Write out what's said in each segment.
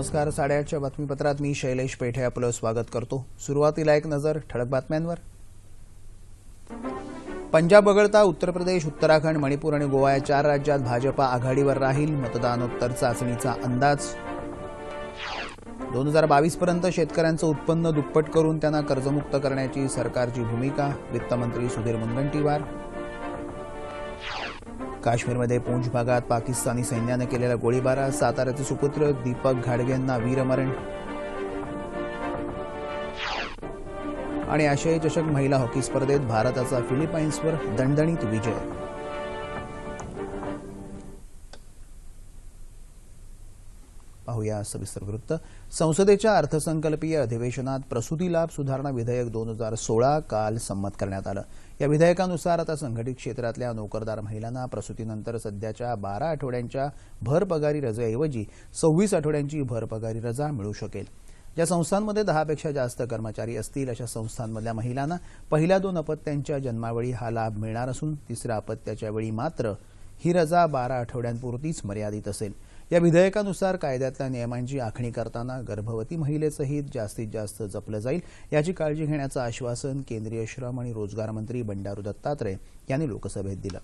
नमस्कार. 8:30च्या बातमीपत्रात मी शैलेश पेठे आपलं स्वागत करतो. सुरुवातीला एक नजर ठळक बातम्यांवर. पंजाब वगळता उत्तर प्रदेश, उत्तराखंड, मणिपूर आणि गोवा या 4 राज्यात भाजपा आघाडीवर राहील. मतदानोत्तर चाचणीचा अंदाज. 2022 पर्यंत शेतकऱ्यांचं उत्पन्न दुप्पट करून त्यांना कर्जमुक्त करण्याची सरकारची भूमिका. वित्तमंत्री सुधीर मुनगंटीवार. काश्मीरमध्ये पूंछ भागात पाकिस्तानी सैन्याने केलेल्या गोळीबारात साताऱ्याचे सुपुत्र दीपक घाडगेंना वीरमरण. आणि आशियाई चषक महिला हॉकी स्पर्धेत भारताचा फिलिपाईन्सवर दणदणीत विजय. पाहूया सविस्तर वृत्त. संसदेच्या अर्थसंकल्पीय अधिवेशनात प्रसूती लाभ सुधारणा विधेयक 2016 काल संमत करण्यात आलं. या विधेयकानुसार आता संघटित क्षेत्रातल्या नोकरदार महिलांना प्रसूतीनंतर सध्याच्या 12 आठवड्यांच्या भरपगारी रजेऐवजी 26 आठवड्यांची भरपगारी रजा मिळू शकेल. ज्या संस्थांमध्ये 10 पेक्षा जास्त कर्मचारी असतील अशा संस्थांमधल्या महिलांना पहिल्या 2 अपत्यांच्या जन्मावेळी हा लाभ मिळणार असून तिसऱ्या अपत्याच्या वेळी मात्र ही रजा 12 आठवड्यांपुरतीच मर्यादित असेल. या विधेयकानुसार कायद्यातल्या नियमांची आखणी करताना गर्भवती महिलेचं हित जास्तीत जास्त जपलं जाईल याची काळजी घेण्याचं आश्वासन केंद्रीय श्रम आणि रोजगार मंत्री बंडारू दत्तात्रय यांनी लोकसभेत दिलं.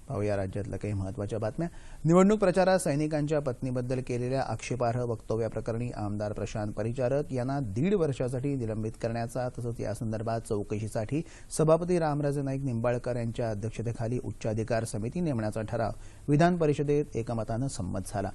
पाहूया राज्यातल्या काही महत्त्वाच्या बातम्या. निवडणूक प्रचारात सैनिकांच्या पत्नीबद्दल केलेल्या आक्षेपार्ह वक्तव्याप्रकरणी आमदार प्रशांत परिचारक यांना 1.5 वर्षासाठी निलंबित करण्याचा तसंच यासंदर्भात चौकशीसाठी सभापती रामराजे नाईक निंबाळकर यांच्या अध्यक्षतेखाली उच्चाधिकार समिती नेमण्याचा ठराव विधान परिषदेत एकमतानं संमत झाला.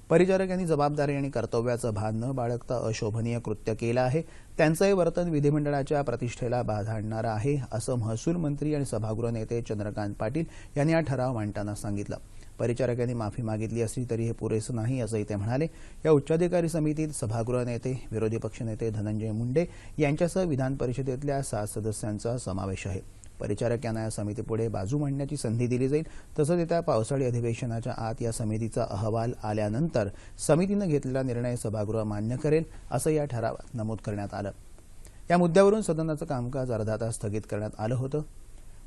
परिचारक यांनी जबाबदारी आणि कर्तव्याचं भान न बाळगता अशोभनीय कृत्य केलं आहे. त्यांचं हे वर्तन विधिमंडळाच्या प्रतिष्ठेला बाधा आणणारं आहे असं महसूल मंत्री आणि सभागृह नेते चंद्रकांत पाटील यांनी हा ठराव मांडताना सांगितलं. परिचारक यांनी माफी मागितली असली तरी हे पुरेसं नाही असंही ते म्हणाले. या उच्चाधिकारी समितीत सभागृह नेते, विरोधी पक्षनेते धनंजय मुंडे यांच्यासह विधान परिषदेतल्या 7 सदस्यांचा समावेश आहे. परिचारक यांना या समितीपुढे बाजू मांडण्याची संधी दिली जाईल. तसंच येत्या पावसाळी अधिवेशनाच्या आत या समितीचा अहवाल आल्यानंतर समितीनं घेतलेला निर्णय सभागृह मान्य करेल असं या ठरावात नमूद करण्यात आलं. या मुद्द्यावरून सदनाचं कामकाज अर्धा तास स्थगित करण्यात आलं होतं.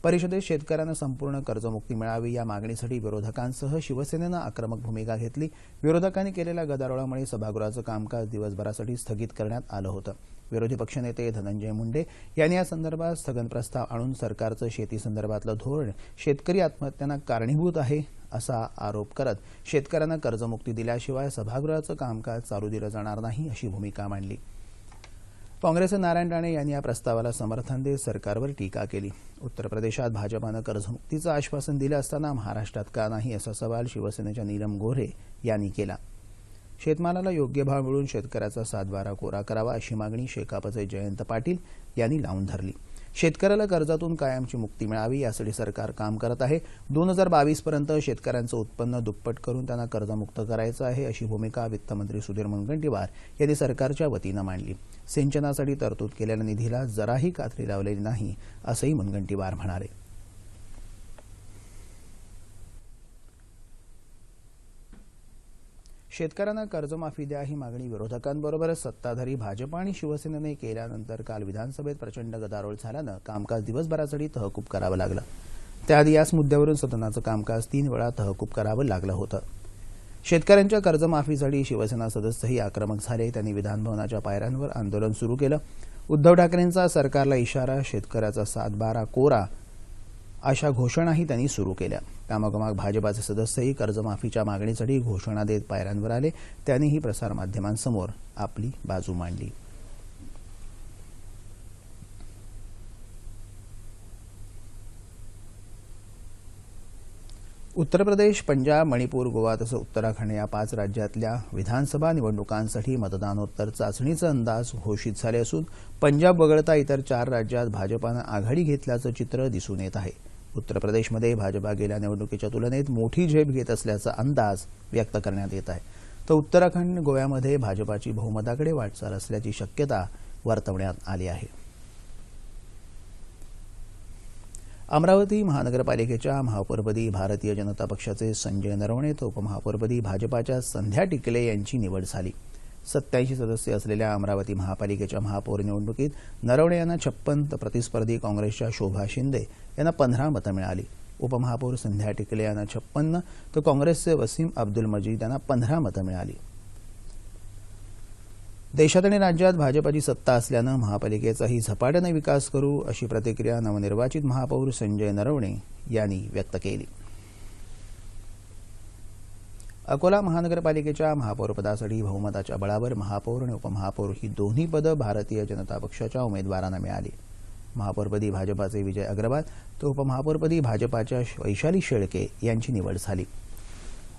परिषदेत शेतकऱ्यांना संपूर्ण कर्जमुक्ती मिळावी या मागणीसाठी विरोधकांसह शिवसेनेनं आक्रमक भूमिका घेतली. विरोधकांनी केलेल्या गदारोळामुळे सभागृहाचं कामकाज दिवसभरासाठी स्थगित करण्यात आलं होतं. विरोधी पक्षनेते धनंजय मुंडे यांनी या संदर्भात स्थगन प्रस्ताव आणून सरकारचं शेतीसंदर्भातलं धोरण शेतकरी आत्महत्यांना कारणीभूत आहे असा आरोप करत शेतकऱ्यांना कर्जमुक्ती दिल्याशिवाय सभागृहाचं कामकाज चालू दिलं जाणार नाही अशी भूमिका मांडली. काँग्रेसचे नारायण राणे यांनी या प्रस्तावाला समर्थन देत सरकारवर टीका केली. उत्तर प्रदेशात भाजपानं कर्जमुक्तीचं आश्वासन दिलं असताना महाराष्ट्रात का नाही असा सवाल शिवसेनेच्या नीलम गोऱ्हे यांनी केला. शेतमालाला योग्य भाव मिळून शेतकऱ्याचा 7/12 कोरा करावा अशी मागणी शेकापचे जयंत पाटील यांनी लावून धरली. शेतकऱ्याला कर्जातून कायमची मुक्ती मिळावी यासाठी सरकार काम करत आहे. 2022 पर्यंत शेतकऱ्यांचं उत्पन्न दुप्पट करून त्यांना कर्जमुक्त करायचं आहे अशी भूमिका वित्तमंत्री सुधीर मुनगंटीवार यांनी सरकारच्या वतीनं मांडली. सिंचनासाठी तरतूद केलेल्या निधीला जराही कात्री लावलेली नाही असंही मुनगंटीवार म्हणाले. शेतकऱ्यांना कर्जमाफी द्या ही मागणी विरोधकांबरोबरच सत्ताधारी भाजपा आणि शिवसेनेने केल्यानंतर काल विधानसभेत प्रचंड गदारोळ झाल्यानं कामकाज दिवसभरासाठी तहकूब करावं लागलं. त्याआधी याच मुद्द्यावरून सदनाचं कामकाज 3 वेळा तहकूब करावं लागलं होतं. शेतकऱ्यांच्या कर्जमाफीसाठी शिवसेना सदस्यही आक्रमक झाले. त्यांनी विधानभवनाच्या पायऱ्यांवर आंदोलन सुरू केलं. उद्धव ठाकरेंचा सरकारला इशारा, शेतकऱ्याचा 7/12 कोरा अशा घोषणाही त्यांनी सुरू केल्या. त्यामागोमाग भाजपाचे सदस्यही कर्जमाफीच्या मागणीसाठी घोषणा देत पायऱ्यांवर आले. त्यांनीही प्रसारमाध्यमांसमोर आपली बाजू मांडली. उत्तर प्रदेश, पंजाब, मणिपूर, गोवा तसंच उत्तराखंड या 5 राज्यातल्या विधानसभा निवडणुकांसाठी मतदानोत्तर चाचणीचे अंदाज घोषित झाले असून पंजाब वगळता इतर 4 राज्यात भाजपानं आघाडी घेतल्याचं चित्र दिसून येत आहे. उत्तर प्रदेशमध्ये भाजपा गेल्या निवडणुकीच्या तुलनेत मोठी झेप घेत असल्याचा अंदाज व्यक्त करण्यात येत आहे. तर उत्तराखंड, गोव्यामध्ये भाजपाची बहुमताकडे वाटचाल असल्याची शक्यता वर्तवण्यात आली आहे. अमरावती महानगरपालिकेच्या महापौरपदी भारतीय जनता पक्षाचे संजय नरवणे तर उपमहापौरपदी भाजपाच्या संध्या टिकले यांची निवड झाली. 87 सदस्य असलेल्या अमरावती महापालिकेच्या महापौर निवडणुकीत नरवणे यांना 56 तर प्रतिस्पर्धी काँग्रेसच्या शोभा शिंदे यांना 15 मतं मिळाली. उपमहापौर संध्या टिकले यांना 56 तर काँग्रेसचे वसीम अब्दुल मजीद यांना 15 मतं मिळाली. देशात आणि राज्यात भाजपची सत्ता असल्यानं महापालिकेचाही झपाट्याने विकास करू अशी प्रतिक्रिया नवनिर्वाचित महापौर संजय नरवणे यांनी व्यक्त केली. अकोला महानगरपालिकेच्या महापौरपदासाठी बहुमताच्या बळावर महापौर आणि उपमहापौर ही दोन्ही पदं भारतीय जनता पक्षाच्या उमेदवारांना मिळाली. महापौरपदी भाजपाचे विजय अग्रवाल तर उपमहापौरपदी भाजपाच्या वैशाली शेळके यांची निवड झाली.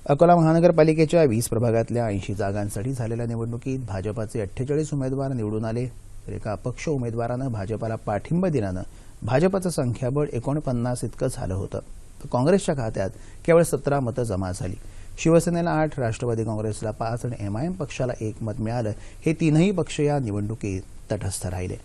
अकोला महानगरपालिकेच्या 20 प्रभागातल्या 80 जागांसाठी झालेल्या निवडणुकीत भाजपाचे 48 उमेदवार निवडून आले तर एका अपक्ष उमेदवारानं भाजपाला पाठिंबा दिल्यानं भाजपाचं संख्याबळ 49 इतकं झालं होतं. तर काँग्रेसच्या खात्यात केवळ 17 मतं जमा झाली. शिवसेनेला 8, राष्ट्रवादी काँग्रेसला 5 आणि एमआयएम पक्षाला 1 मत मिळालं. हे तीनही पक्ष या निवडणुकीत तटस्थ राहिले.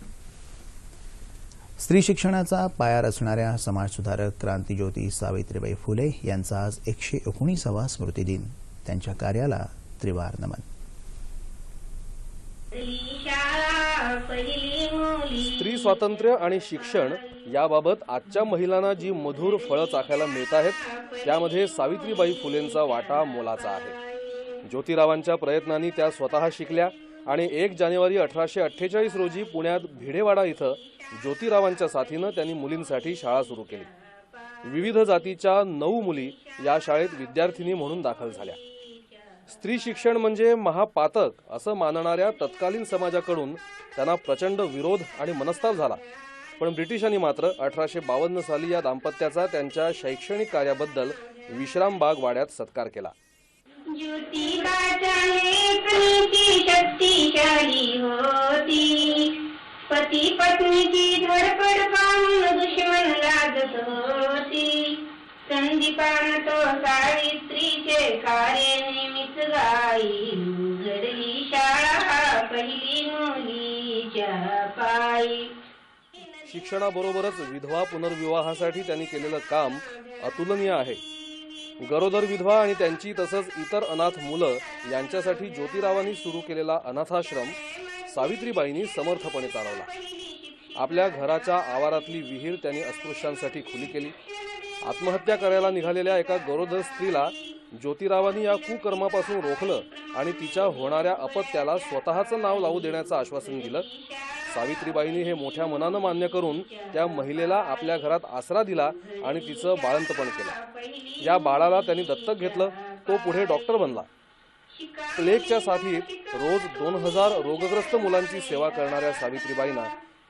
स्त्री शिक्षणाचा पाया रचणाऱ्या समाजसुधारक क्रांतिज्योती सावित्रीबाई फुले यांचा आज 119वा स्मृतिदिन. त्यांच्या कार्याला त्रिवार नमन. स्त्री स्वातंत्र्य आणि शिक्षण याबाबत आजच्या महिलांना जी मधुर फळं चाखायला मिळत आहेत त्यामध्ये सावित्रीबाई फुलेंचा वाटा मोलाचा आहे. ज्योतिरावांच्या प्रयत्नांनी त्या स्वतः शिकल्या आणि 1 जानेवारी 1848 रोजी पुण्यात भिडेवाडा इथं ज्योतिरावांच्या साथीनं त्यांनी मुलींसाठी शाळा सुरू केली. विविध जातीच्या 9 मुली या शाळेत विद्यार्थिनी म्हणून दाखल झाल्या. स्त्री शिक्षण म्हणजे महापातक असं मानणाऱ्या तत्कालीन समाजाकडून त्यांना प्रचंड विरोध आणि मनस्ताप झाला. पण ब्रिटिशांनी मात्र 1852 साली या दाम्पत्याचा त्यांच्या शैक्षणिक कार्याबद्दल विश्रामबाग वाड्यात सत्कार केला. ज्योतिबाच्या लेखणीची शक्तिशाली होती, पती पत्नीची धडपड पाहून दुश्मन लाजत होती. संदीपान तो सावित्रीचे कार्य नेहमीच गाई, घडली शाळा पहिली मुलीच्या पायी. शिक्षणाबरोबरच विधवा पुनर्विवाहासाठी त्यांनी केलेलं काम अतुलनीय आहे. गरोदर विधवा आणि त्यांची तसंच इतर अनाथ मुलं यांच्यासाठी ज्योतिरावांनी सुरू केलेला अनाथाश्रम सावित्रीबाईंनी समर्थपणे चालवला. आपल्या घराच्या आवारातली विहीर त्यांनी अस्पृश्यांसाठी खुली केली. आत्महत्या करायला निघालेल्या एका गरोदर स्त्रीला ज्योतिरावांनी या कुकर्मापासून रोखलं आणि तिच्या होणाऱ्या अपत्याला स्वतःचं नाव लावू देण्याचं आश्वासन दिलं. सावित्रीबाईंनी हे मोठ्या मनानं मान्य करून त्या महिलेला आपल्या घरात आसरा दिला आणि तिचं बाळंतपण केलं. या बाळाला त्यांनी दत्तक घेतलं. तो पुढे डॉक्टर बनला. प्लेगच्या साथीत रोज 2000 रोगग्रस्त मुलांची सेवा करणाऱ्या सावित्रीबाईंना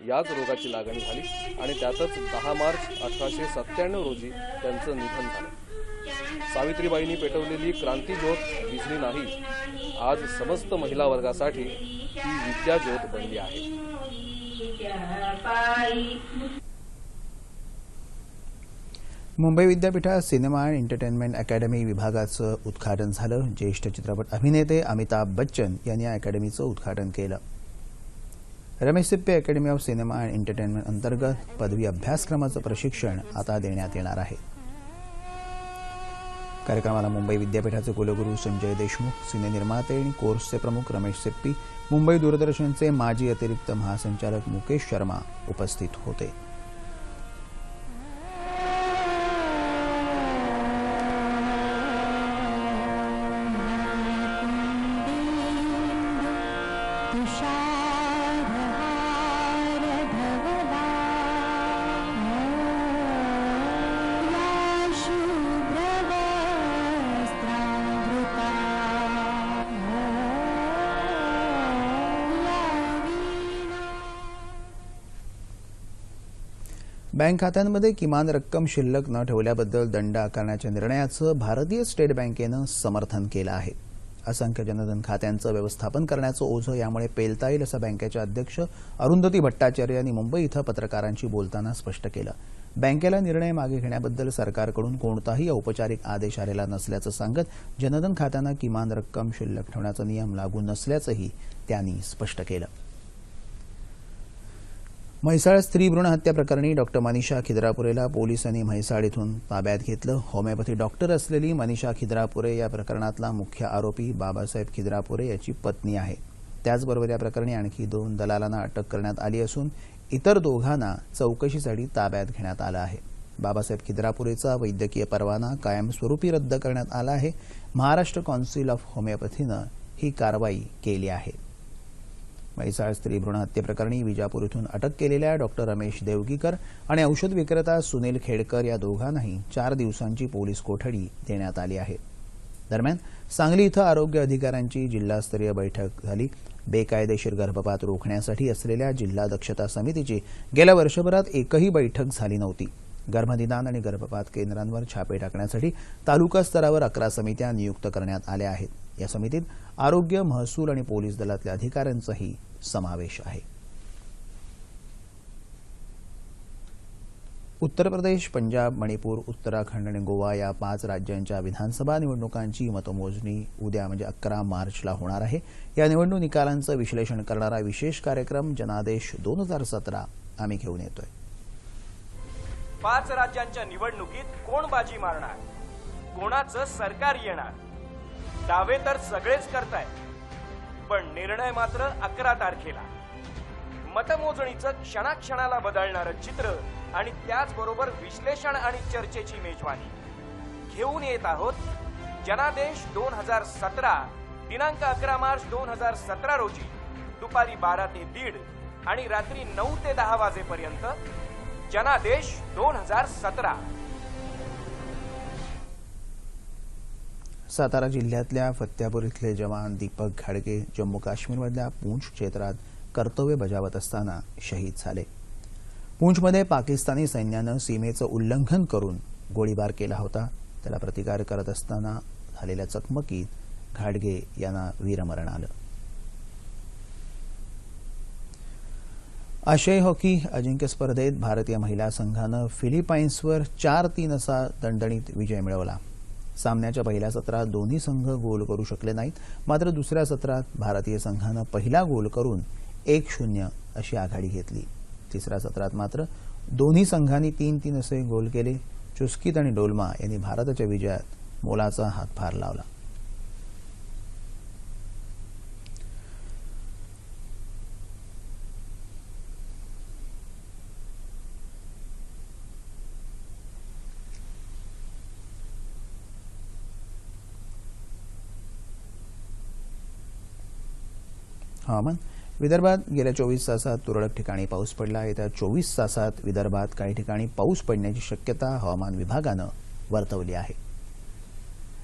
याच रोगाची लागण झाली आणि त्यातच 10 मार्च 1897 रोजी त्यांचं निधन झालं. सावित्रीबाईंनी पेटवलेली क्रांतिज्योत विझली नाही. आज समस्त महिला वर्गासाठी ही विद्याज्योत बनली आहे. मुंबई विद्यापीठात सिनेमा आणि एंटरटेनमेंट अकॅडमी विभागाचं उद्घाटन झालं. ज्येष्ठ चित्रपट अभिनेते अमिताभ बच्चन यांनी या अकॅडमीचं उद्घाटन केलं. Ramesh Sippy academy of cinema and entertainment अंतर्गत पदवी अभ्यासक्रमाचं प्रशिक्षण आता देण्यात येणार आहे. कार्यक्रमाला मुंबई विद्यापीठाचे कुलगुरू संजय देशमुख, सिनेनिर्माते आणि कोर्सचे प्रमुख रमेश सिप्पी, मुंबई दूरदर्शनचे माजी अतिरिक्त महासंचालक मुकेश शर्मा उपस्थित होते. बँक खात्यांमध्ये किमान रक्कम शिल्लक न ठेवल्याबद्दल दंड आकारण्याच्या निर्णयाचं भारतीय स्टेट बँकेनं समर्थन केलं आहे. असंख्य जनधन खात्यांचं व्यवस्थापन करण्याचं ओझं यामुळे पेलता येईल असं बँकेच्या अध्यक्ष अरुंधती भट्टाचार्य यांनी मुंबई इथं पत्रकारांशी बोलताना स्पष्ट केलं. बँकेला निर्णय मागे घेण्याबद्दल सरकारकडून कोणताही औपचारिक आदेश आलेला नसल्याचं सांगत जनधन खात्यांना किमान रक्कम शिल्लक ठेवण्याचा नियम लागू नसल्याचंही त्यांनी स्पष्ट केलं. म्हैसाळ स्त्री भ्रूण हत्या प्रकरणी डॉक्टर मनीषा खिद्रापुरेला पोलिसांनी म्हैसाळ इथून ताब्यात घेतलं. होमिओपॅथी डॉक्टर असलेली मनीषा खिद्रापुरे या प्रकरणातला मुख्य आरोपी बाबासाहेब खिद्रापुरे याची पत्नी आहे. त्याचबरोबर या प्रकरणी आणखी 2 दलालांना अटक करण्यात आली असून इतर दोघांना चौकशीसाठी ताब्यात घेण्यात आलं आहे. बाबासाहेब खिद्रापुरेचा वैद्यकीय परवाना कायमस्वरूपी रद्द करण्यात आला आहे. महाराष्ट्र कौन्सिल ऑफ होमिओपॅथीनं ही कारवाई केली आहे. म्हैसाळ स्त्री भ्रूण हत्येप्रकरणी विजापूर इथून अटक केलेल्या डॉक्टर रमेश देवगीकर आणि औषध विक्रेता सुनील खेडकर या दोघांनाही 4 दिवसांची पोलीस कोठडी देण्यात आली आहे. दरम्यान सांगली इथं आरोग्य अधिकाऱ्यांची जिल्हास्तरीय बैठक झाली. बेकायदेशीर गर्भपात रोखण्यासाठी असलेल्या जिल्हा दक्षता समितीची गेल्या वर्षभरात एकही बैठक झाली नव्हती. गर्भनिदान आणि गर्भपात केंद्रांवर छापे टाकण्यासाठी तालुका स्तरावर 11 समित्या नियुक्त करण्यात आल्या आहेत. या समितीत आरोग्य, महसूल आणि पोलीस दलातल्या अधिकाऱ्यांचाही समावेश आहे. उत्तर प्रदेश, पंजाब, मणिपूर, उत्तराखंड आणि गोवा या 5 राज्यांच्या विधानसभा निवडणुकांची मतमोजणी उद्या म्हणजे 11 मार्चला होणार आहे. या निवडणूक निकालांचं विश्लेषण करणारा विशेष कार्यक्रम जनादेश 2017 आम्ही घेऊन येतोय. 5 राज्यांच्या निवडणुकीत कोण बाजी मारणार, कोणाचं सरकार येणार, दावे तर सगळेच करतायत, पण निर्णय मात्र 11 तारखेला. मतमोजणीचं क्षणाक्षणाला बदलणारं चित्र आणि त्याचबरोबर विश्लेषण आणि चर्चेची मेजवानी घेऊन येत आहोत. जनादेश 2017 दिनांक 11 मार्च 2017 रोजी दुपारी 12 ते 1:30 आणि रात्री 9 ते 10 वाजेपर्यंत. जनादेश 2017. सातारा जिल्ह्यातल्या फत्यापूर इथले जवान दीपक घाडगे जम्मू काश्मीरमधल्या पूंछ क्षेत्रात कर्तव्य बजावत असताना शहीद झाले. पूंछमध्ये पाकिस्तानी सैन्यानं सीमेचं उल्लंघन करून गोळीबार केला होता. त्याला प्रतिकार करत असताना झालेल्या चकमकीत घाडगे यांना वीरमरण आलं. आशियाई हॉकी अजिंक्य स्पर्धेत भारतीय महिला संघानं फिलिपाईन्सवर 4-3 असा दणदणीत विजय मिळवला. सामन्याच्या पहिल्या सत्रात दोन्ही संघ गोल करू शकले नाहीत. मात्र दुसऱ्या सत्रात भारतीय संघानं पहिला गोल करून 1-0 अशी आघाडी घेतली. तिसऱ्या सत्रात मात्र दोन्ही संघांनी 3-3 असे गोल केले. चुस्कीत आणि डोलमा यांनी भारताच्या विजयात मोलाचा हातभार लावला. हवामान. विदर्भात गेल्या 24 तासात तुरळक ठिकाणी पाऊस पडला. येत्या 24 तासात विदर्भात काही ठिकाणी पाऊस पडण्याची शक्यता हवामान विभागानं वर्तवली आहे.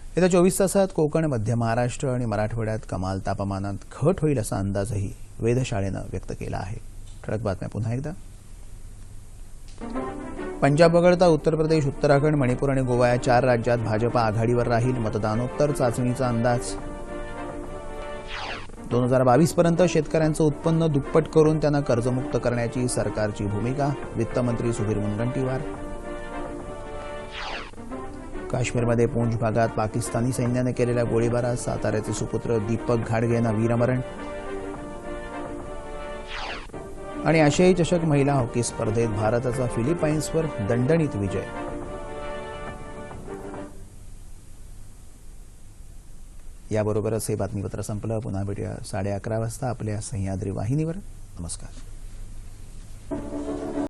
येत्या 24 तासात कोकण, मध्य महाराष्ट्र आणि मराठवाड्यात कमाल तापमानात घट होईल असा अंदाजही वेधशाळेनं व्यक्त केला आहे. ठळक बातम्या पुन्हा एकदा. पंजाब वगळता उत्तर प्रदेश, उत्तराखंड, मणिपूर आणि गोवा या 4 राज्यात भाजपा आघाडीवर राहील. मतदानोत्तर चाचणीचा अंदाज. 2022 पर्यंत शेतकऱ्यांचं उत्पन्न दुप्पट करून त्यांना कर्जमुक्त करण्याची सरकारची भूमिका. वित्तमंत्री सुधीर मुनगंटीवार. काश्मीरमध्ये पूंछ भागात पाकिस्तानी सैन्याने केलेल्या गोळीबारात साताऱ्याचे सुपुत्र दीपक घाडगे यांना वीरमरण. आणि आशियाई चषक महिला हॉकी स्पर्धेत भारताचा फिलिपाईन्सवर दणदणीत विजय. याबरोबरच हे बातमीपत्र संपलं. पुन्हा भेटूया 11:30 वाजता आपल्या सह्याद्री वाहिनीवर. नमस्कार.